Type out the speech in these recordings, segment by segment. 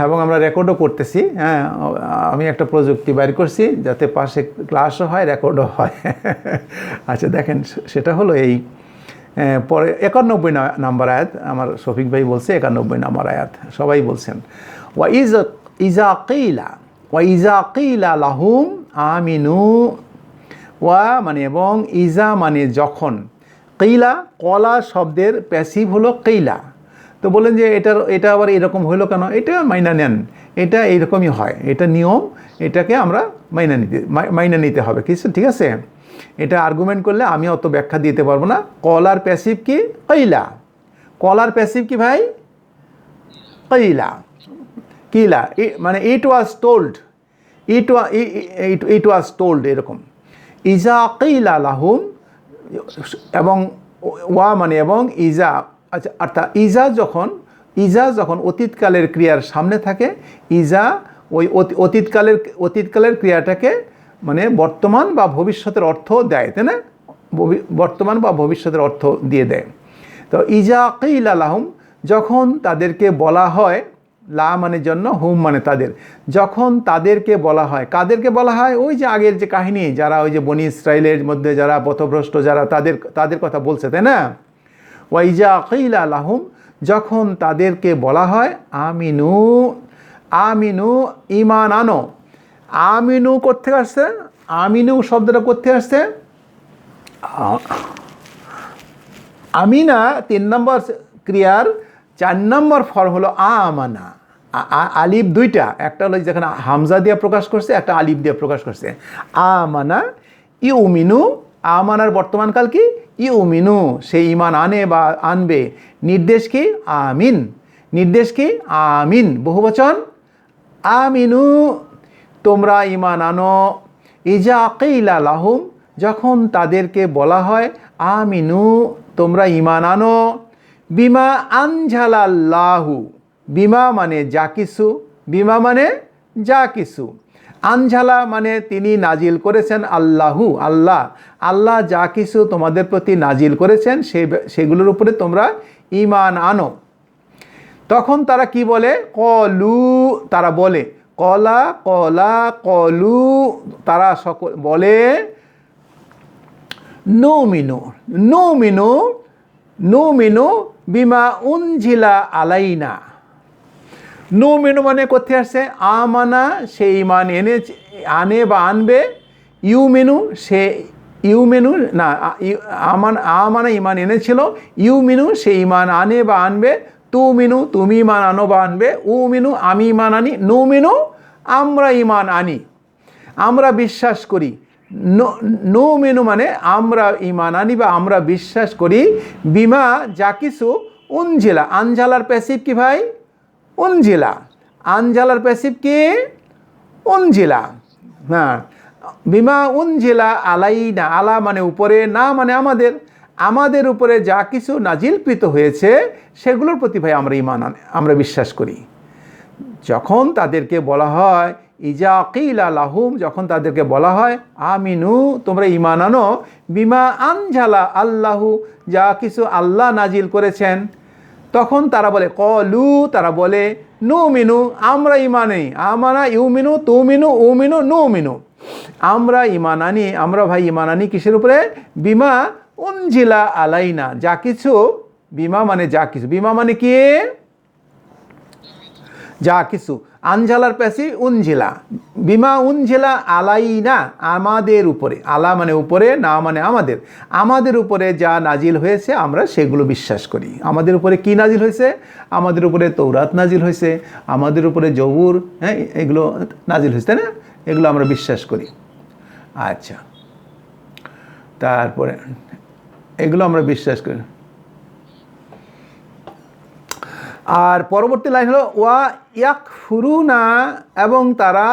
এবং আমরা রেকর্ডও করতেছি। হ্যাঁ, আমি একটা প্রযুক্তি বাইর করছি যাতে পাশে ক্লাসও হয়, রেকর্ডও হয়। আচ্ছা দেখেন, সেটা হলো এই পরে 91 নাম্বার আয়াত। আমার শফিক ভাই বলছে 91 নাম্বার আয়াত, সবাই বলছেন ইজা কিলা লাহুম আমিনু। মানে এবং ইজা মানে যখন, কিলা কলা শব্দের প্যাসিভ হলো কিলা। তো বলেন যে এটা আবার এরকম হইলো কেন? এটা মাইনা নেন, এটা এইরকমই হয়, এটা নিয়ম, এটাকে আমরা মাইনা নিতে হবে কিছু, ঠিক আছে? এটা আর্গুমেন্ট করলে আমি অত ব্যাখ্যা দিতে পারবো না। কলার প্যাসিভ কি? কিলা। কলার প্যাসিভ কি ভাই? কিলা মানে ইট ওয়াজ টোল্ড, এরকম। ইজা কিলা লাহুম, এবং ওয়া মানে এবং ইজা। আচ্ছা, অর্থাৎ ইজা যখন অতীতকালের ক্রিয়ার সামনে থাকে, ইজা ওই অতীতকালের ক্রিয়াটাকে মানে বর্তমান বা ভবিষ্যতের অর্থ দেয়, তাই না? বর্তমান বা ভবিষ্যতের অর্থ দিয়ে দেয়। তো ইজা কিলা লাহুম, যখন তাদেরকে বলা হয়, লা মানে জন্য, হুম মানে তাদের, যখন তাদেরকে বলা হয়, কাদেরকে বলা হয়? ওই যে আগের যে কাহিনী, যারা ওই যে বনি ইসরাইলের মধ্যে যারা পথভ্রষ্ট, যারা তাদের কথা বলছে, তাই না? ওয়াইজা কিলা লাহুম, যখন তাদেরকে বলা হয় আমিনু ঈমান আনো। আমিনু কোত্থেকে আসছে? আমিনু শব্দটা কোত্থেকে আসছে? আমিনা 3 নম্বর ক্রিয়ার 4 নম্বর ফর্ম হলো আমানা। আলিফ দুইটা, একটা হলো যেখানে হামজা দিয়ে প্রকাশ করছে, একটা আলিফ দিয়ে প্রকাশ করছে। আমানা ইউমিনু, আমানার বর্তমানকাল কি? ইউমিনু, সে ঈমান আনে বা আনবে। নির্দেশ কি? আমিন। নির্দেশ কি? আমিন, বহুবচন আমিনু, তোমরা ঈমান আনো। ইজা কিলা লাহুম, যখন তাদেরকে বলা হয় আমিনু, তোমরা ঈমান আনো। বিমা আনজালাল্লাহু, বিমা মানে যা কিছু, বিমা মানে যা কিছু, আনজালা মানে তিনি নাজিল করেছেন, আল্লাহ যা কিছু তোমাদের প্রতি নাজিল করেছেন সেগুলোর উপরে তোমরা ঈমান আনো। তখন তারা কি বলে? তারা বলে, কলু, তারা সকল বলে নুমিনু বিমা উনজিলা আলাইনা। নুমিনু মানে কোথায় আসছে? আমানা, সে ঈমান আনে বা আনবে। আমানা ঈমান এনেছিল। ইউমিনু, সে ঈমান আনে বা আনবে। তুমিনু, তুমি ঈমান আনো বা আনবে। উমিনু, আমি ঈমান আনি। নুমিনু, আমরা ঈমান আনি, আমরা বিশ্বাস করি। নুমিনু মানে আমরা ঈমান আনি বা আমরা বিশ্বাস করি। বিমা যা কিছু, উনজিলা, আনজালার প্যাসিভ কি ভাই? উনজিলা। আনজালার প্যাসিভ কি? উনজিলা। হ্যাঁ, বিমা উনজিলা আলাইনা, আলা মানে উপরে, না মানে আমাদের উপরে যা কিছু নাজিলকৃত হয়েছে সেগুলোর প্রতি ভাই আমরা বিশ্বাস করি। যখন তাদেরকে বলা হয় ইজা কিলা লাহুম, যখন তাদেরকে বলা হয় আমিনু, তোমরা ঈমান আনো, বিমা আনজালা আল্লাহু, যা কিছু আল্লাহ নাজিল করেছেন, তখন তারা বলে তারা বলে নুমিনু, আমরা ঈমান আনি। আমানা ইউমিনু, তুমিনু, উমিনু, নুমিনু, আমরা ঈমান আনি, আমরা ভাই ঈমান আনি কিসের উপরে? বিমা উনজিলা আলাইনা, যা কিছু, বিমা মানে যা কিছু, বিমা মানে কি? যা কিছু। আনজালার প্যাসি উনজিলা, বিমা উনজিলা আলাইনা, আমাদের উপরে। আলা মানে উপরে, না মানে আমাদের উপরে যা নাজিল হয়েছে আমরা সেগুলো বিশ্বাস করি। আমাদের উপরে কি নাজিল হয়েছে? আমাদের উপরে তৌরাত নাজিল হয়েছে, আমাদের উপরে জবুর, হ্যাঁ, এগুলো নাজিল হয়েছে, তাই না? এগুলো আমরা বিশ্বাস করি। আচ্ছা, তারপরে এগুলো আমরা বিশ্বাস করি। আর পরবর্তী লাইন হলো ওয়া ইয়াকফুরুনা, এবং তারা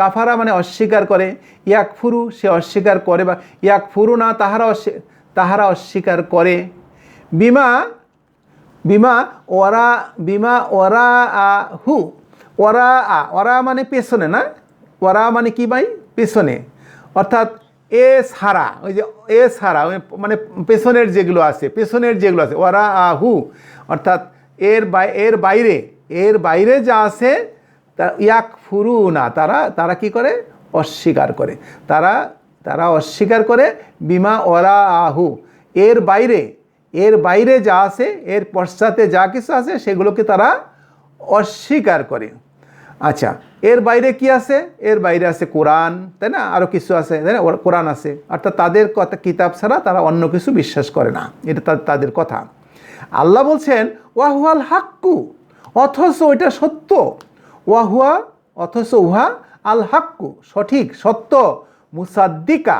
কাফারা মানে অস্বীকার করে। ইয়াকফুরু, সে অস্বীকার করে, বা ইয়াকফুরুনা, তাহারা অস্বীকার করে। বিমা ওরা মানে পেছনে, না? ওরা মানে কি ভাই? পেছনে, অর্থাৎ ওই যে মানে পেছনের যেগুলো আছে ওরা হু, অর্থাৎ এর বাইরে যা আছে তা ইয়াকফুরুনা, তারা কি করে? অস্বীকার করে। তারা অস্বীকার করে বিমা ওয়ারাআহু, এর বাইরে যা আছে, এর পশ্চাতে যা কিছু আছে সেগুলোকে তারা অস্বীকার করে। আচ্ছা, এর বাইরে কি আছে? এর বাইরে আছে কোরআন, তাই না? আরও কিছু আছে, তাই না? কোরআন আছে, অর্থাৎ তাদের কথা কিতাব ছাড়া তারা অন্য কিছু বিশ্বাস করে না, এটা তাদের কথা। আল্লাহ বলছেন ওয়াহুয়াল হাক্কু, অথচ এটা সত্য। ওয়াহুয়া, অথচ উহা আল হাক্কু, সঠিক, সত্য। মুসাদ্দিকা,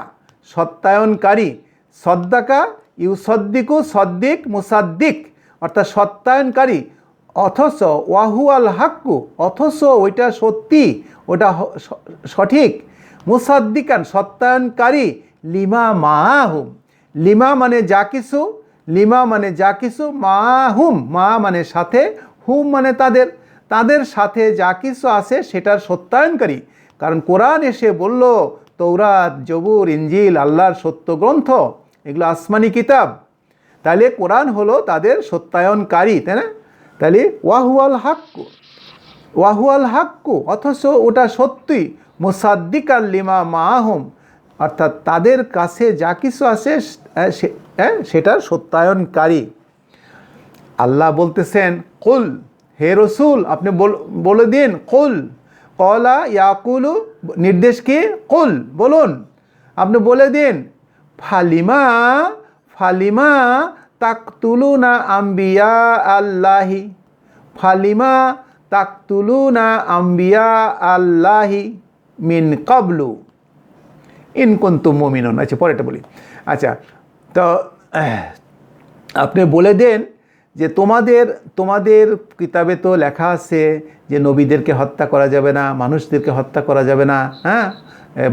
সত্যায়নকারী। সদ্দাকা ইউসদ্দিকু, সদ্দিক মুসাদ্দিক, অর্থাৎ সত্যায়নকারী। অথচ ওয়াহু আল হাক্কু, অথচ ওইটা সত্যি, ওটা সঠিক। মুসাদ্দিকান, সত্যায়নকারী। লিমা মাহুম, লিমা মানে যা কিছু, লিমা মানে যা কিছু, মাহুম, মা মানে সাথে, হুম মানে তাদের সাথে যা কিছু আছে সেটার সত্যায়নকারী। কারণ কোরআন এসে বলল তৌরাত, জবুর, ইঞ্জিল আল্লাহর সত্য গ্রন্থ, এগুলো আসমানি কিতাব। তাহলে কোরআন হলো তাদের সত্যায়নকারী, তাই না? তাহলে ওয়াহুয়াল হাক্কু, অথচ ওটা সত্যি। মুসাদ্দিকাল লিমা মাহুম, অর্থাৎ তাদের কাছে যা কিছু আছে সেটার সত্যায়নকারী। আল্লাহ বলতেছেন কুল, হে রসুল আপনি বলে দিন। কুল, কলা ইয়াকুলু, নির্দেশ কি? কুল, বলুন, আপনি বলে দিন। ফালিমা তাকতুলুনা আম্বিয়া আল্লাহি, ফালিমা তাকতুলুনা আম্বিয়া আল্লাহি মিন কাবলু ইন কুনতুম মুমিনুন। আচ্ছা, পরেরটা বলি। আচ্ছা, তো আপনি বলে দেন যে তোমাদের কিতাবে তো লেখা আছে যে নবীদেরকে হত্যা করা যাবে না, মানুষদেরকে হত্যা করা যাবে না, হ্যাঁ,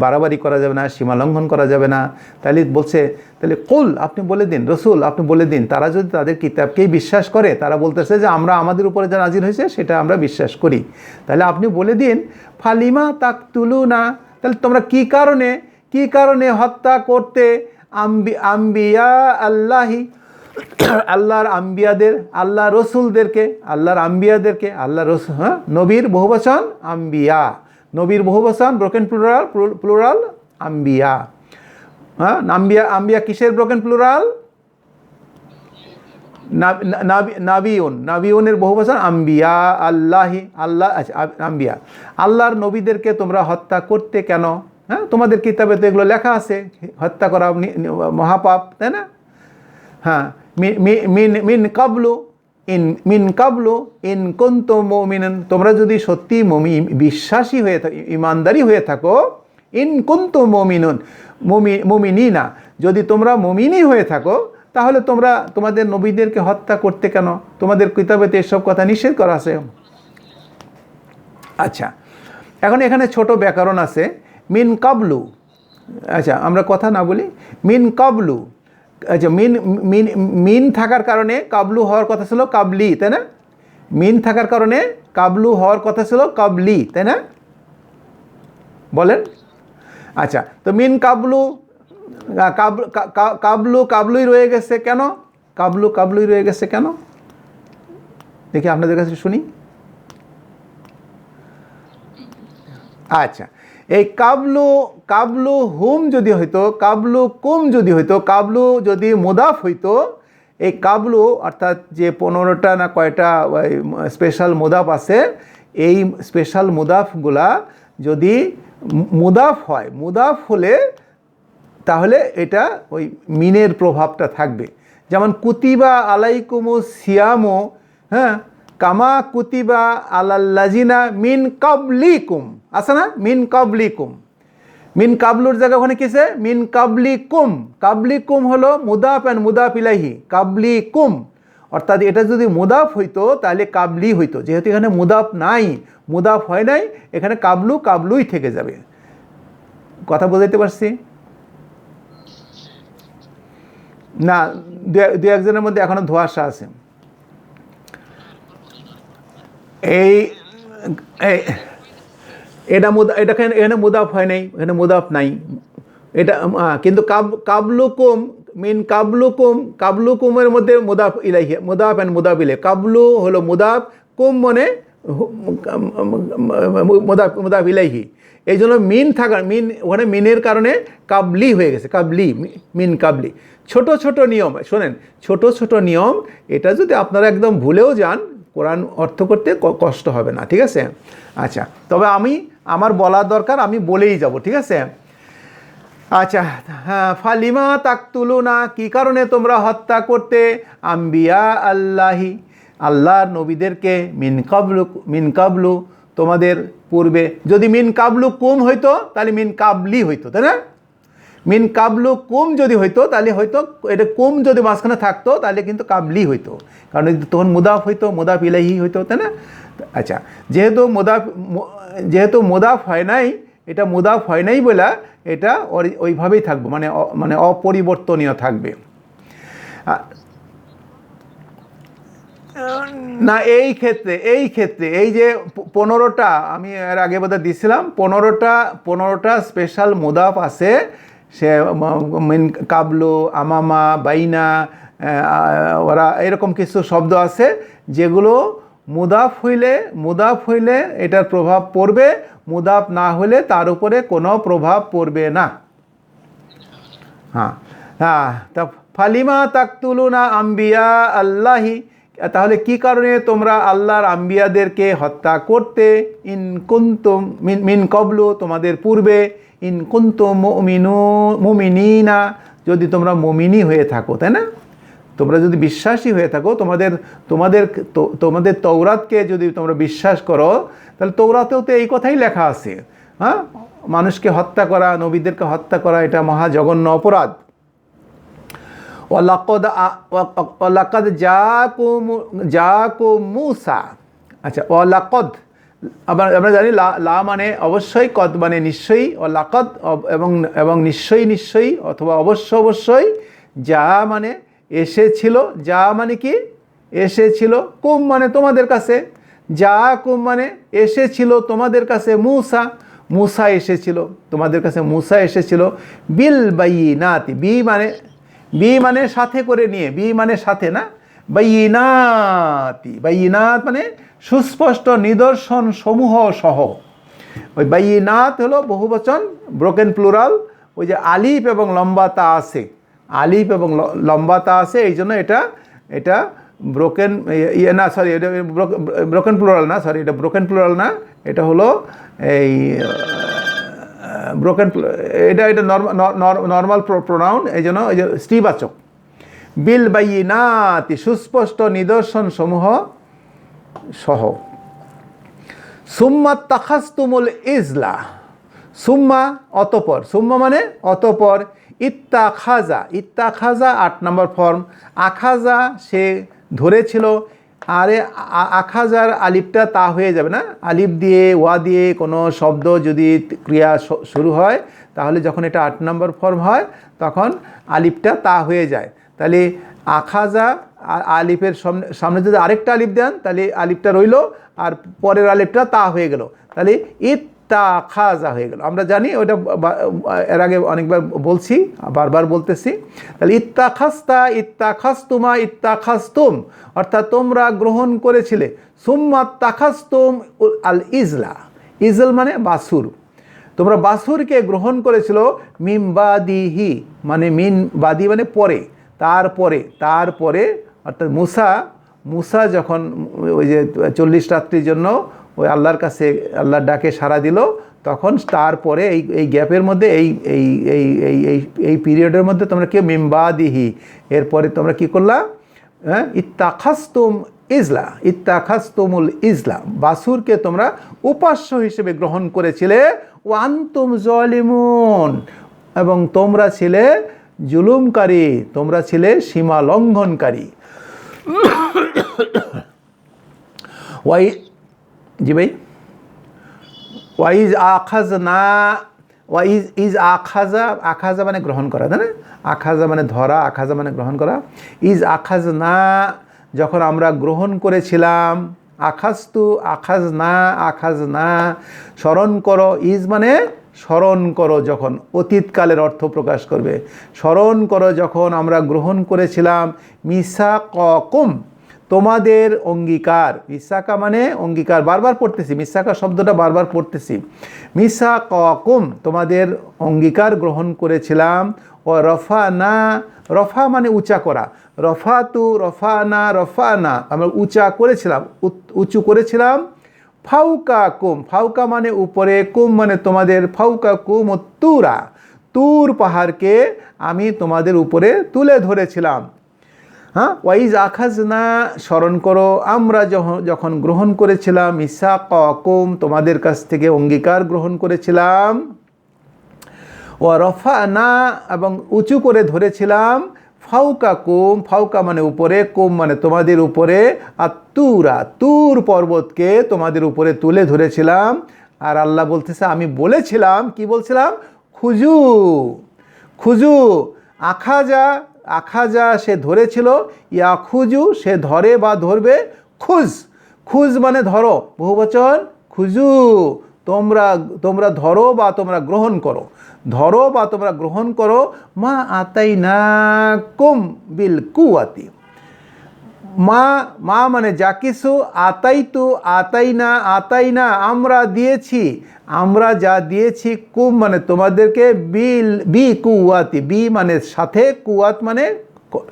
বাড়াবাড়ি করা যাবে না, সীমা লঙ্ঘন করা যাবে না। তাহলে বলছে, তাহলে কুল, আপনি বলে দিন, রসুল আপনি বলে দিন, তারা যদি তাদের কিতাবকেই বিশ্বাস করে, তারা বলতেছে যে আমরা আমাদের উপরে যা নাজিল হয়েছে সেটা আমরা বিশ্বাস করি, তাহলে আপনি বলে দিন ফালিমা তাকতুলুনা, তাহলে তোমরা কি কারণে হত্যা করতে আম্বিয়া আল্লাহি, আল্লাহর আম্বিয়াদের, আল্লাহ রসুলদেরকে, আল্লাহ রসুল, হ্যাঁ, নবীর বহুবচন আম্বিয়া, নবীর বহুবচন ব্রোকেন প্লুরাল আম্বিয়া। হ্যাঁ, আম্বিয়া কিসের ব্রোকেন প্লুরাল? নাবিউনের বহুবচন আম্বিয়া আল্লাহি, আল্লাহ, আচ্ছা, আম্বিয়া, আল্লাহর নবীদেরকে তোমরা হত্যা করতে কেন? হ্যাঁ, তোমাদের কিতাবে তো এগুলো লেখা আছে, হত্যা করা মহাপাপ, তাই না? হ্যাঁ, মিন কাবলু ইন কুনতুম মুমিনুন, তোমরা যদি সত্যি বিশ্বাসী হয়ে থাকো, ইমানদারি হয়ে থাকো, ইন কুনতুম মুমিনিনা, যদি তোমরা মুমিনই হয়ে থাকো, তাহলে তোমরা তোমাদের নবীদেরকে হত্যা করতে কেন? তোমাদের কিতাবেতে এসব কথা নিষেধ করা আছে। আচ্ছা, এখন এখানে ছোট ব্যাকরণ আছে, মিন কাবলু। আচ্ছা, আমরা কথা না বলি, মিন কাবলু। আচ্ছা, মিন থাকার কারণে কাবলু হওয়ার কথা ছিল কাবলি, তাই না? মিন থাকার কারণে কাবলু হওয়ার কথা ছিল কাবলি, তাই না? বলেন। আচ্ছা, তো মিন কাবলুই রয়ে গেছে কেন? কাবলুই রয়ে গেছে কেন? দেখি আপনাদের কাছে শুনি। আচ্ছা, এই কাবলু হুম যদি হইতো, কাবলু কুম যদি হইতো, কাবলু যদি মুদাফ হইতো, এই কাবলু অর্থাৎ যে 15টা না কয়টা স্পেশাল মুদাফ আছে, এই স্পেশাল মুদাফগুলা যদি মুদাফ হয়, মুদাফ হলে তাহলে এটা ওই মিনের প্রভাবটা থাকবে। যেমন কুতিবা আলাইকুমুস সিয়ামু, হ্যাঁ, কামা কুতিবা আলাল্লাজিনা মিন কাবলিকুম, আছে না? মিন কাবলিকুম, মিন কাবলুর জায়গা ওখানে কিসে? মিন কাবলিকুম। কাবলিকুম হলো মুদাফ অ্যান্ড মুদাফ ইলাইহি, কাবলিকুম, অর্থাৎ এটা যদি মুদাফ হইতো তাহলে কাবলি হইতো, যেহেতু এখানে মুদাফ নাই, মুদাফ হয় নাই, এখানে কাবলুই থেকে যাবে। কথা বোঝাইতে পারছি না? দু একজনের মধ্যে এখনো ধোঁয়াশা আছে। এখানে মুদাফ হয় নাই, এখানে মুদাফ নাই, এটা কিন্তু কাবলুকুম, মিন কাবলুকুম, কাবলুকুমের মধ্যে মুদাফ ইলাইহি, মুদাফ এন্ড মুদাফ ইলাইহি। কাবলু হলো মুদাফ, কুম মানে মুদাফ মুদাফ ইলাইহি। এই জন্য মিন থাকার, মিন ওখানে মিনের কারণে কাবলি হয়ে গেছে, কাবলি, মিন কাবলি। ছোট ছোট নিয়ম শোনেন, ছোট ছোট নিয়ম, এটা যদি আপনারা একদম ভুলেও যান কোরআন অর্থ করতে কষ্ট হবে না, ঠিক আছে? আচ্ছা, তবে আমার বলার দরকার, আমি বলেই যাব, ঠিক আছে? আচ্ছা, হ্যাঁ, ফালিমা তাকতুলুনা, কি কারণে তোমরা হত্যা করতে আম্বিয়া আল্লাহি, আল্লাহর নবীদেরকে, মিন কাবলু তোমাদের পূর্বে। যদি মিন কাবলু কুম হইতো তাহলে মিন কাবলি হইতো, তাই না? মিন কাবলু কুম যদি হইতো তাহলে হয়তো এটা কুম যদি মাঝখানে থাকতো তাহলে কিন্তু কাবলি হইতো, কারণ তখন মুদাফ হইতো, মুদাফ ইলাইহি হইতো, তাই না? আচ্ছা, যেহেতু মুদাফ হয় নাই, এটা মুদাফ হয় নাই বলে এটা ওইভাবেই থাকবে, মানে অপরিবর্তনীয় থাকবে না। এই ক্ষেত্রে এই যে 15টা, আমি এর আগে বোধহয় দিছিলাম, 15টা স্পেশাল মুদাফ আছে। সে মিন কাবলু, আমামা, বাইনা, ওরা এরকম কিছু শব্দ আছে যেগুলো মুদাফ হইলে এটার প্রভাব পড়বে, মুদাফ না হলে তার উপরে কোনো প্রভাব পড়বে না। হ্যাঁ, তা ফালিমা তাকতুলুনা আম্বিয়া আল্লাহি, তাহলে কি কারণে তোমরা আল্লাহর আম্বিয়াদেরকে হত্যা করতে? ইন কুনতুম মিন কবলু, তোমাদের পূর্বে, ইন কুনতুম মুমিনিনা, যদি তোমরা মুমিনি হয়ে থাকো, তাই না? তোমরা যদি বিশ্বাসী হয়ে থাকো, তোমাদের তৌরাতকে যদি তোমরা বিশ্বাস করো, তাহলে তৌরাতেও তো এই কথাই লেখা আছে, হ্যাঁ, মানুষকে হত্যা করা, নবীদেরকে হত্যা করা এটা মহা জঘন্য অপরাধ। ওয়ালাকাদ জাকুম মুসা। আচ্ছা, ওয়ালাকাদ আমরা জানি লা মানে অবশ্যই, কদ মানে নিশ্চয়ই, ওয়ালাকাদ এবং নিশ্চয়ই অথবা অবশ্যই, যা মানে এসেছিল, যা মানে কি এসেছিল, কুম মানে তোমাদের কাছে, যা কুম মানে এসেছিল তোমাদের কাছে, মুসা এসেছিল তোমাদের কাছে, মুসা এসেছিল বিল বাইয়িনাতি, বি মানে সাথে করে নিয়ে, বি মানে সাথে না, বাইয়িনাত মানে সুস্পষ্ট নিদর্শন সমূহ সহ। ওই বাইয়িনাত হলো বহুবচন, ব্রোকেন প্লুরাল, ওই যে আলিফ এবং লম্বা তা আছে, এই জন্য এটা ব্রোকেন না, সরি, এটা ব্রোকেন প্লুরাল না, এটা ব্রোকেন প্লুরাল না, এটা হলো এই ব্রোকেন, এটা নর্মাল প্রোনাউন, এই জন্য এই যে স্ত্রীবাচক। বিল বাইয়িনাতি, সুস্পষ্ট নিদর্শন সমূহ সহ। সুম্মা তাখাস্তুমুল ইজলা, সুম্মা অতপর, সুম্মা মানে অতপর, ইত্তাখাজা 8 নম্বর ফর্ম, আখাজা সে ধরেছিল। আরে আখাজার আলিফটা তা হয়ে যাবে না, আলিফ দিয়ে ওয়া দিয়ে কোনো শব্দ যদি ক্রিয়া শুরু হয় তাহলে যখন এটা 8 নম্বর ফর্ম হয় তখন আলিফটা তা হয়ে যায়। তাহলে আখাজা, আলিফের সামনে যদি আরেকটা আলিফ দেন তাহলে আলিফটা রইল, আর পরের আলিফটা তা হয়ে গেল, তাহলে ইত্তাখাজা হয়ে গেল। আমরা জানি ওটা এর আগে অনেকবার বলছি, বারবার বলতেছি। তাহলে ইত্তাখাস্তুমা, ইত্তাখাস্তুম অর্থাৎ তোমরা গ্রহণ করেছিলে, সুম্মা তাখাস্তুম আল ইজল মানে বাসুর, তোমরা বাসুরকে গ্রহণ করেছিল, মিমবাদিহি মানে মিনবাদি মানে পরে, তারপরে অর্থাৎ মুসা যখন ওই যে 40 রাত্রির জন্য ওই আল্লাহর কাছে আল্লাহর ডাকে সাড়া দিল, তখন তারপরে এই গ্যাপের মধ্যে এই পিরিয়ডের মধ্যে তোমরা কি মিমবাদিহি, এরপরে তোমরা কি করলা? হ্যাঁ, ইত্তাখাস্তুমুল ইজলা, বাসুরকে তোমরা উপাস্য হিসেবে গ্রহণ করেছিলে, ও আনতুম জালিমুন, এবং তোমরা ছিলে জুলুমকারী, তোমরা ছিলে সীমা লঙ্ঘনকারী। জি ভাই, আখাজা মানে গ্রহণ করা, তাই না? আখাজা মানে ধরা, আখাজা মানে গ্রহণ করা। আখাজনা যখন আমরা গ্রহণ করেছিলাম, আখাজনা স্মরণ করো, মানে স্মরণ করো যখন, অতীতকালের অর্থ প্রকাশ করবে। স্মরণ করো যখন আমরা গ্রহণ করেছিলাম মিসাকুম, তোমাদের অঙ্গীকার। মিসাকা মানে অঙ্গীকার, বারবার পড়তেছি, মিসাকা শব্দটা বারবার পড়তেছি। মিসাকুম, তোমাদের অঙ্গীকার গ্রহণ করেছিলাম। ও রফা না, রফা মানে উঁচা করা, রফা তু রফা না, আমরা উঁচা করেছিলাম, উঁচু করেছিলাম। ফাউকা কুম, ফাউকা মানে উপরে, কুম মানে তোমাদের, ফাউকা কুম ও তুরা, তুর পাহাড়কে আমি তোমাদের উপরে তুলে ধরেছিলাম। হ্যাঁ, ওয়াইজ আখাজনা, স্মরণ করো আমরা যখন গ্রহণ করেছিলাম, মিসাকুম, তোমাদের কাছ থেকে অঙ্গীকার গ্রহণ করেছিলাম। ও রফা না, এবং উঁচু করে ধরেছিলাম। ফাউকা কুম, ফাউকা মানে উপরে, কুম মানে তোমাদের উপরে, আর তুরা, তুর পর্বতকে তোমাদের উপরে তুলে ধরেছিলাম। আর আল্লাহ বলতেছে আমি বলেছিলাম, কি বলছিলাম? খুজু, খুজু, আখাজা, আখাজা সে ধরেছিল, ইয়া খুজু সে ধরে বা ধরবে, খুজ, খুজ মানে ধরো, বহুবচন, খুজু, তোমরা ধরো বা তোমরা গ্রহণ করো, ধরো বা তোমরা গ্রহণ করো। মা আতাইনাকুম বিল কুওয়াতি, মা মানে যা কিছু, আতাইতু আতাইনা আমরা দিয়েছি, আমরা যা দিয়েছি, কুম মানে তোমাদেরকে, বি কুওয়াতি, বি মানে সাথে, কুওয়াত মানে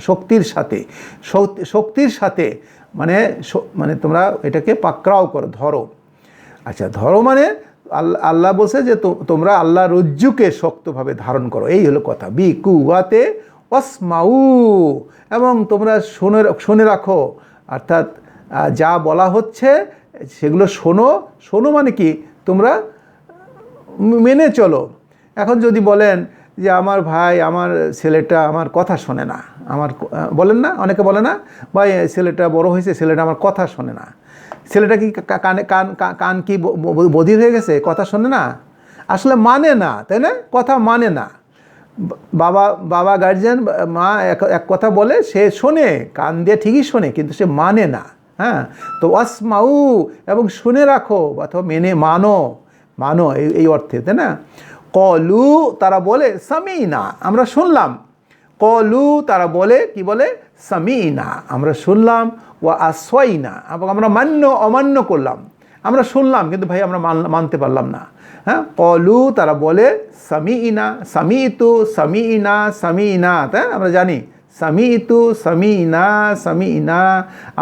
শক্তির সাথে, শক্তির সাথে মানে তোমরা এটাকে পাকড়াও করো, ধরো। আচ্ছা, ধরো মানে আল্লাহ বলছে যে তোমরা আল্লাহ রজ্জুকে শক্তভাবে ধারণ করো, এই হলো কথা। বি কুওয়াতে ওয়াসমাউ, এবং তোমরা শুনে রাখো, অর্থাৎ যা বলা হচ্ছে সেগুলো শোনো মানে কি, তোমরা মেনে চলো। এখন যদি বলেন যে আমার ভাই, আমার ছেলেটা আমার কথা শোনে না, বলেন না, অনেকে বলে না, ভাই ছেলেটা বড় হয়েছে, ছেলেটা আমার কথা শোনে না। ছেলেটা কি কান কি বধির হয়ে গেছে, কথা শোনে না? আসলে মানে না, তাই না? কথা মানে না। বাবা গার্জিয়ান, মা এক কথা বলে, সে শোনে, কান দিয়ে ঠিকই শোনে, কিন্তু সে মানে না। হ্যাঁ, তো ওয়াসমাউ, এবং শুনে রাখো অথবা মানো এই অর্থে, তাই না? কলু, তারা বলে, সামিনা, আমরা শুনলাম। কলু, তারা বলে, কি বলে? সামিনা, আমরা শুনলাম। ওয়া আসওয়াইনা, এবং আমরা অমান্য করলাম। আমরা শুনলাম কিন্তু ভাই আমরা মানতে পারলাম না। হ্যাঁ, কলু, তারা বলে, সামিনা, সামিনা, তাই আমরা জানি, সামিনা,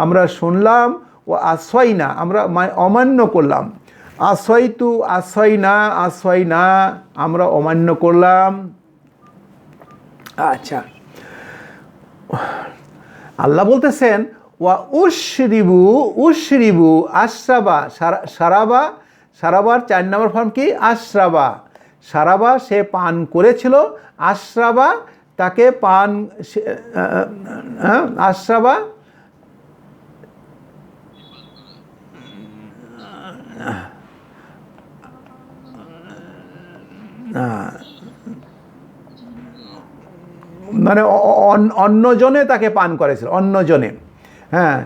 আমরা শুনলাম। ও আসওয়াইনা, আমরা অমান্য করলাম। আসওয়াইনা, আমরা অমান্য করলাম। আচ্ছা, আল্লাহ বলতেছেন ওয়া উশরিবু আশরাবা, সারাবার 4 নম্বর ফর্ম কি? সারাবা সে পান করেছিল, আশরাবা তাকে পান, আশরাবা মানে অন্যজনে তাকে পান করেছিল, অন্যজনে। হ্যাঁ,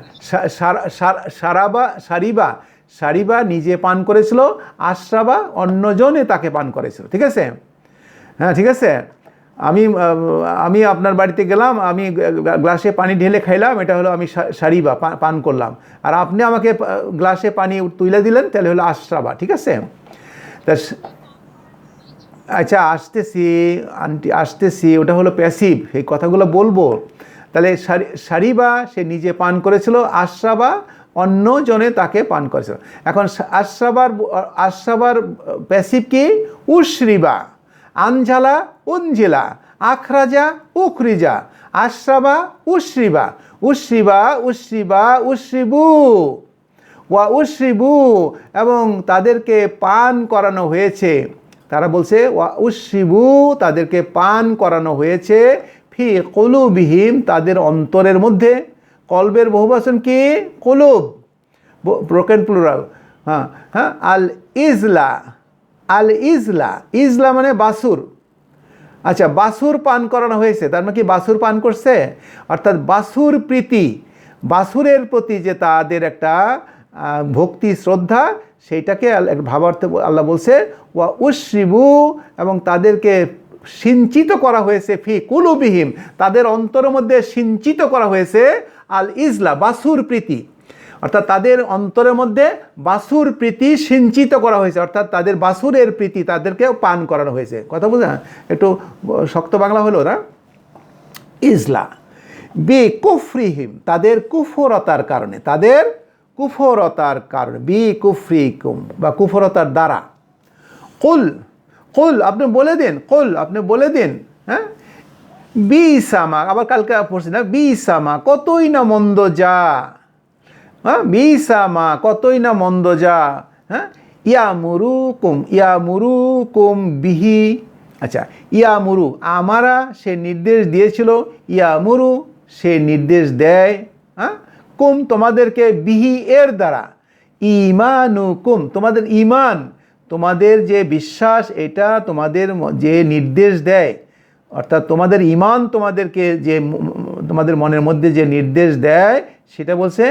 সারিবা নিজে পান করেছিল, আশরাবা অন্যজনে তাকে পান করেছিল। ঠিক আছে? হ্যাঁ, ঠিক আছে। আমি আপনার বাড়িতে গেলাম, আমি গ্লাসে পানি ঢেলে খাইলাম, এটা হলো আমি সারিবা, পান করলাম। আর আপনি আমাকে গ্লাসে পানি তুলে দিলেন, তাহলে হলো আশরাবা। ঠিক আছে? তা আচ্ছা, আসতেছি, ওটা হলো প্যাসিভ, এই কথাগুলো বলবো। তাহলে সারিবা সে নিজে পান করেছিল, আশরাবা অন্যজনে তাকে পান করেছিল। এখন আশরাবার প্যাসিভ কি? উশরিবা, আনজালা উনজিলা, আখরাজা উখরিজা, আশরাবা উশরিবা, উশরিবু ওয়া উশরিবু, এবং তাদেরকে পান করানো হয়েছে। তারা বলছে ওয়া উশরিবু, তাদেরকে পান করানো হয়েছে, ফি কুলুবিহিম, তাদের অন্তরের মধ্যে। কলবের বহুবচন কি? কুলুব, ব্রোকেন প্লুরাল। হ্যাঁ, আল ইজলা মানে বাসুর। আচ্ছা, বাসুর পান করানো হয়েছে, তার মানে কি বাসুর পান করছে, অর্থাৎ বাসুর প্রীতি, বাসুরের প্রতি যে তাদের একটা ভক্তি শ্রদ্ধা, সেইটাকে ভাবার্থে আল্লাহ বলছে ওয়া উশরিবু, এবং তাদেরকে সিঞ্চিত করা হয়েছে ফি কুলুবিহিম, তাদের অন্তরের মধ্যে সিঞ্চিত করা হয়েছে আল ইজলা, বাসুর প্রীতি, অর্থাৎ তাদের অন্তরের মধ্যে বাসুর প্রীতি সিঞ্চিত করা হয়েছে, অর্থাৎ তাদের বাসুরের প্রীতি তাদেরকেও পান করানো হয়েছে। কথা বুঝলেন? একটু শক্ত বাংলা হলো না? ইজলা বি কুফরিহিম, তাদের কুফরতার কারণে, তাদের কুফরতার কারণে, বি কুফরিকুম, বা কুফরতার দ্বারা। কুল, কুল আপনি বলে দিন, কুল আপনি বলে দিন, হ্যাঁ, বিসামা, আবার কালকে পড়ছি না, বিসামা কতই না মন্দ যা, হ্যাঁ, বিসামা কতই না মন্দ যা, হ্যাঁ, ইয়ামুরুকুম বিহি, আচ্ছা, ইয়ামুরু আমারা, সে নির্দেশ দিয়েছিল, ইয়ামুরু সে নির্দেশ দেয়, হ্যাঁ, কুম তোমাদেরকে, বিহি এর দ্বারা, ঈমানুকুম তোমাদের ঈমান, তোমাদের যে বিশ্বাস, এটা তোমাদের যে নির্দেশ দেয়, অর্থাৎ তোমাদের ঈমান তোমাদেরকে যে তোমাদের মনের মধ্যে যে নির্দেশ দেয়, সেটা বলছে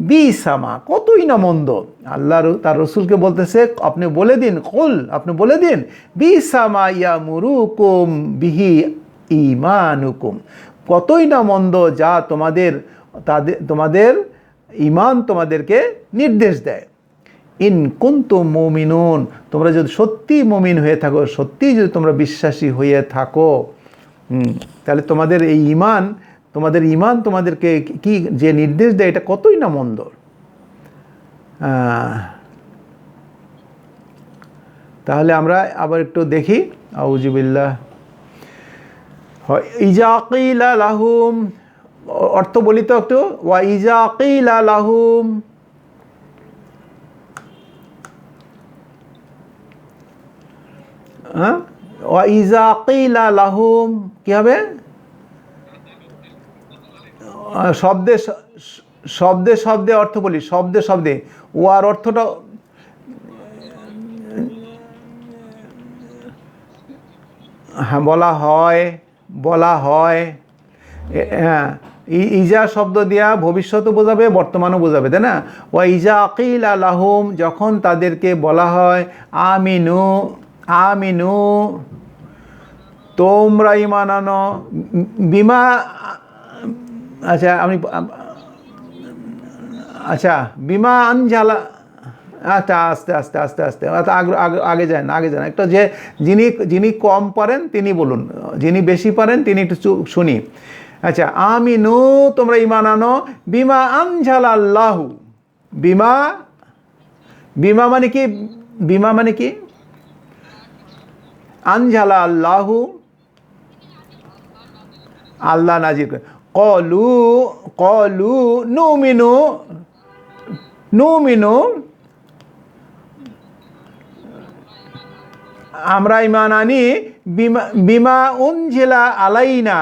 বিসামা কতই না মন্দ। আল্লাহ তার রসুলকে বলতেছে আপনি বলে দিন, কুল আপনি বলে দিন, বিসামা ইয়ামুরুকুম বিহি ঈমানুকুম, কতই না মন্দ যা তোমাদের ঈমান তোমাদেরকে নির্দেশ দেয়। ইন কুনতুম মুমিনুন, তোমরা যদি সত্যি মুমিন হয়ে থাকো, সত্যি যদি তোমরা বিশ্বাসী হয়ে থাকো, তাহলে তোমাদের এই ঈমান, তোমাদের ঈমান তোমাদেরকে কি যে নির্দেশ দেয়, এটা কতই না মন্দ। তাহলে আমরা আবার একটু দেখি, আউযুবিল্লাহ, ইজা কিলা লাহুম, অর্থ বলি তো একটু, ওয়া ইজা কিলা লাহুম, হ্যাঁ, ওয়া ইজা কিলা লাহুম কি হবে? শব্দে শব্দে শব্দে অর্থ বলি, শব্দে শব্দে, ওয়ার অর্থটা হ্যাঁ বলা হয়, হ্যাঁ, ইজা শব্দ দিয়া ভবিষ্যৎও বোঝাবে, বর্তমানও বোঝাবে, তাই না? ওয়া ইজা কিলা লাহুম, যখন তাদেরকে বলা হয় আমিনু, আমিনু তোমরা ঈমান আনো, বিমা, আচ্ছা আমি, আচ্ছা বিমা আনজালা, আচ্ছা আস্তে আস্তে আস্তে আস্তে আগে যান, আগে যান একটা, যে যিনি কম পারেন তিনি বলুন, যিনি বেশি পারেন তিনি একটু শুনি। আচ্ছা, আমিনু তোমরা ঈমান আনো, বিমা আনজালা আল্লাহু, বিমা, বিমা মানে কি? বিমা মানে কি? আনজালা আল্লাহু, আল্লাহ নাজির করে। কলু নুমিনু আমরা ঈমান আনি, বিমা উনজিলা আলাইনা,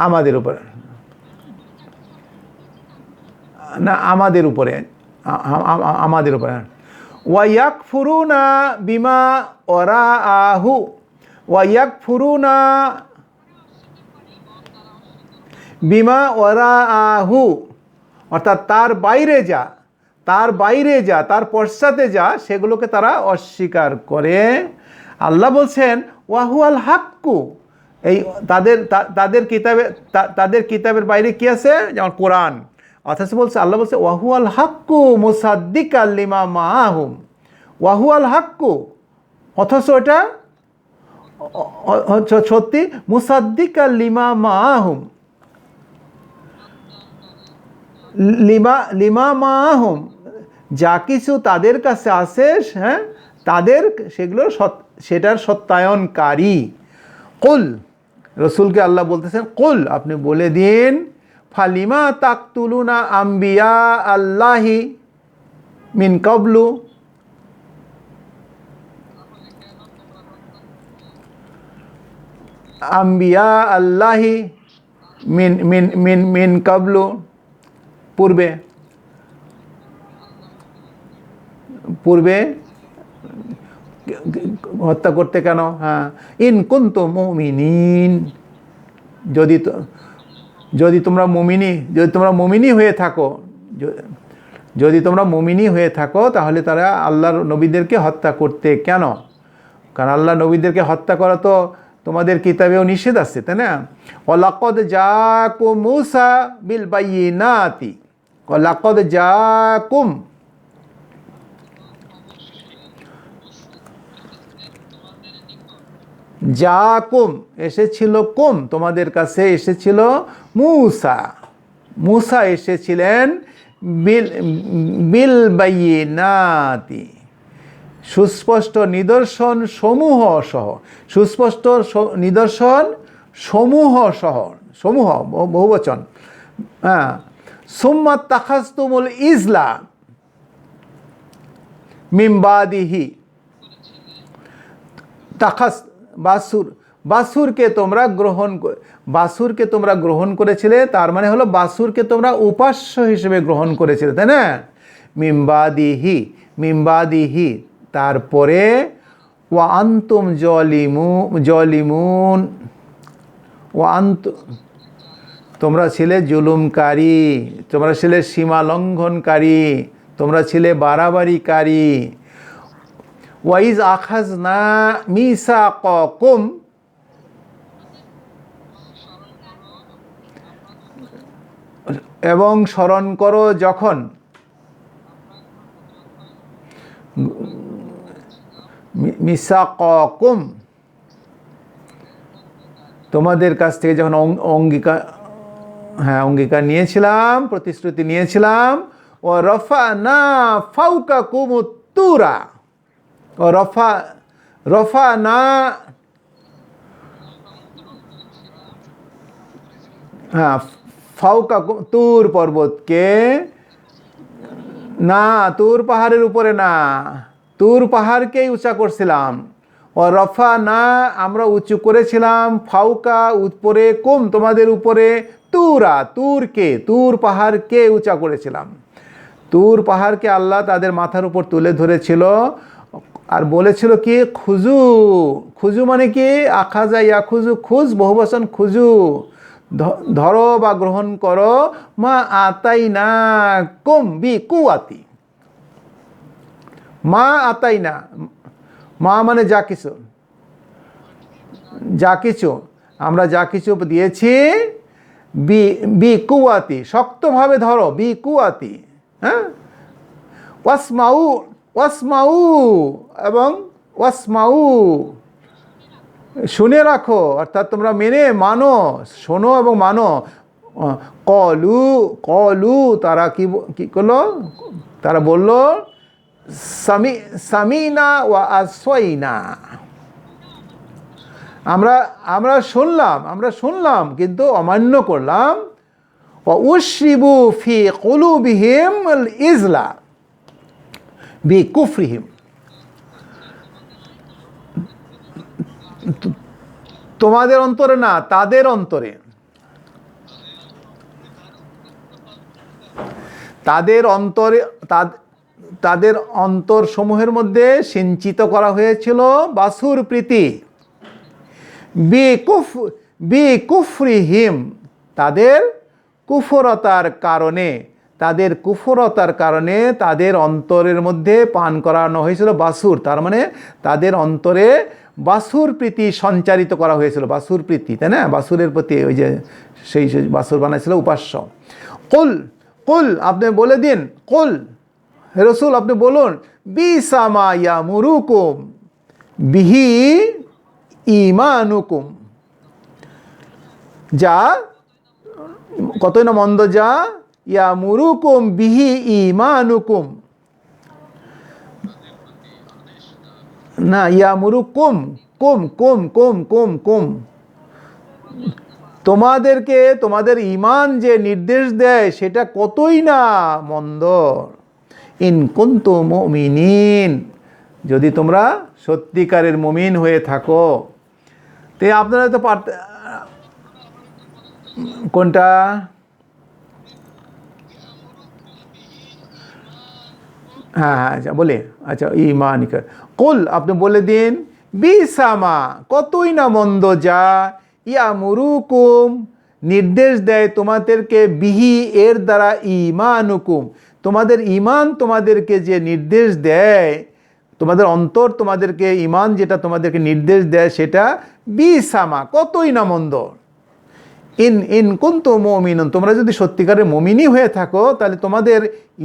আমাদের উপরে না, আমাদের উপরে, আমাদের উপরে। ওয়ায়াকফুরুনা বিমা ওরাআহু, ওয়ায়াকফুরুনা বিমা ওরাআহু, অর্থাৎ তার বাইরে যা, তার বাইরে যা, তার পশ্চাতে যা, সেগুলোকে তারা অস্বীকার করে। আল্লাহ বলছেন ওয়াহুয়াল হাক্কু, এই তাদের কিতাবের বাইরে কি আছে? যেমন কোরআন, অথচ বলছে, আল্লাহ বলছে ওয়াহুয়াল হাক্কু মুসাদ্দিকাল লিমা মাআহুম, ওয়াহুয়াল হাক্কু, অথচ এটা সত্যি, মুসাদ্দিকাল লিমা মাআহুম, লিমা মাআহুম, যা কিছু তাদের কাছে আছে, হ্যাঁ, তাদের সেটার সত্যায়নকারী। কুল, রসুলকে আল্লাহ বলতেছেন কুল আপনি বলে দিন, ফালিমা তাকতুলুনা আম্বিয়া আল্লাহি মিন কাবলু, আম্বিয়া আল্লাহি মিন মিন মিন মিন কাবলু, পূর্বে হত্যা করতে কেন? হ্যাঁ, ইন কুনতুম মুমিনিন, যদি যদি তোমরা মুমিনী হয়ে থাকো, যদি তোমরা মুমিনী হয়ে থাকো তাহলে তারা আল্লাহর নবীদেরকে হত্যা করতে কেন? কারণ আল্লাহ নবীদেরকে হত্যা করা তো তোমাদের কিতাবেও নিষেধ আছে, তাই না? ওয়ালাকাদ জাকুম মূসা বিল বায়িনাতি, ওয়ালাকাদ জাকুম, জাকুম এসেছিল, কুম তোমাদের কাছে এসেছিল, মূসা এসেছিলেন বিল বায়িনাতি সুস্পষ্ট নিদর্শন সমূহ সহ, সুস্পষ্ট নিদর্শন সমূহ সহ, সমূহ বহুবচন। হ্যাঁ, সুম্মা তাখাজতুমুল ইজলা মিন বাদিহি, বাসুরকে তোমরা গ্রহণ করেছিলে, তার মানে হলো বাসুরকে তোমরা উপাস্য হিসেবে গ্রহণ করেছিলে, তাই না? মিম্বাদিহি তারপরে ওয়া আনতুম জলিমুন, তোমরা ছিলে জুলুমকারী, তোমরা ছিলে সীমা লঙ্ঘনকারী, তোমরা ছিলে বাড়াবাড়িকারী। ওয়াইজ আখাজনা মিসাকাকুম, এবং স্মরণ করো যখন, মিসাকাকুম তোমাদের কাছ থেকে যখন অঙ্গীকার নিয়েছিলাম, প্রতিশ্রুতি নিয়েছিলাম। ও রফানা ফাওকাকুমুত তুরা, ও রফানা, ফাওকাকুম তুর পর্বতকে, না তুর পাহাড়ের উপরে না, তুর পাহাড়কেই উঁচা করছিলাম। ও রফা না আমরা উঁচু করেছিলাম, ফাউকা উপরে, কুম তোমাদের উপরে, তুরা তুরকে, তুর পাহাড়কে উঁচা করেছিলাম। তুর পাহাড়কে আল্লাহ তাদের মাথার উপর তুলে ধরেছিল আর বলেছিল কি, খুজু, খুজু মানে কি, আখাজা ইয়া খুজু, খুজ বহুবচন, খুজু ধরো বা গ্রহণ করো, মা আতাই না কুম বি কুয়াতি, মা আতাই না, মা মানে যা কিছু, আমরা যা কিছু দিয়েছি, বি কুয়াতি শক্তভাবে ধরো, বি কুয়াতি। হ্যাঁ, ওয়াসমাউ এবং ওয়াসমাউ শুনে রাখো, অর্থাৎ তোমরা মানো, শোনো এবং মানো। কলু তারা কি করলো, তারা বলল সামিনা ওয়া আসওয়াইনা, আমরা শুনলাম কিন্তু অমান্য করলাম। ওয়া উশরিবু ফি কুলুবিহিম আল ইজলা বিকুফরিহিম, তোমাদের অন্তরে না, তাদের অন্তরে, তাদের অন্তর সমূহের মধ্যে সিঞ্চিত করা হয়েছিল বাসুর প্রীতি, বিকুফরিহিম তাদের কুফরতার কারণে তাদের অন্তরের মধ্যে পান করানো হয়েছিল বাসুর, তার মানে তাদের অন্তরে বাসুর প্রীতি সঞ্চারিত করা হয়েছিল, বাসুর প্রীতি, তাই না? বাসুরের প্রতি ওই যে সেই বাসুর বানাইছিল উপাস্য। কুল আপনি বলে দিন, কুল হে রাসূল আপনি বলুন, বিসামা ইয়ামুরুকুম বিহি ঈমানুকুম, যা কতই না মন্দ, যা ইয়ামুরুকুম বিহি ঈমানুকুম, না ইয়ামুরুকুম, কুম তোমাদেরকে, তোমাদের ঈমান যে নির্দেশ দেয় সেটা কতই না মন্দ। ইন কুনতুম মুমিনিন, যদি তোমরা সত্যিকারের মুমিন হয়ে থাকো। তো আপনারা তো কোনটা, হ্যাঁ আচ্ছা বলে, আচ্ছা ঈমানিকা, কুল আপনি বলে দিন, বিসামা কতই না মন্দ, যা ইয়ামুরুকুম নির্দেশ দেয় তোমাদেরকে বিহি এর দ্বারা ঈমানুকুম তোমাদের ঈমান তোমাদেরকে যে নির্দেশ দেয় তোমাদের অন্তর তোমাদেরকে ঈমান যেটা তোমাদেরকে নির্দেশ দেয় সেটা বিসামা কতই না মন্দ। ইন কুনতুম মুমিনুন তোমরা যদি সত্যিকারের মুমিনই হয়ে থাকো তাহলে তোমাদের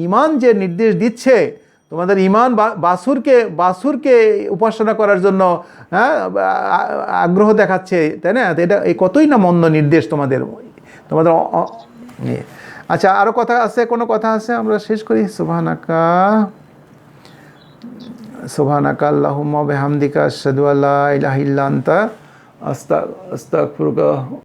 ঈমান যে নির্দেশ দিচ্ছে তোমাদের ঈমান বাসুরকে উপাসনা করার জন্য আগ্রহ দেখাচ্ছে, তাই না? এটা এই কতই না মন্দ নির্দেশ তোমাদের নিয়ে। আচ্ছা, আরও কথা আছে, কোনো কথা আছে? আমরা শেষ করি। সুবহানাকা আল্লাহুম্মা ওয়া বিহামদিকা আশহাদু আল্লা ইলাহা ইল্লা আনতা আস্তাগফিরুকা।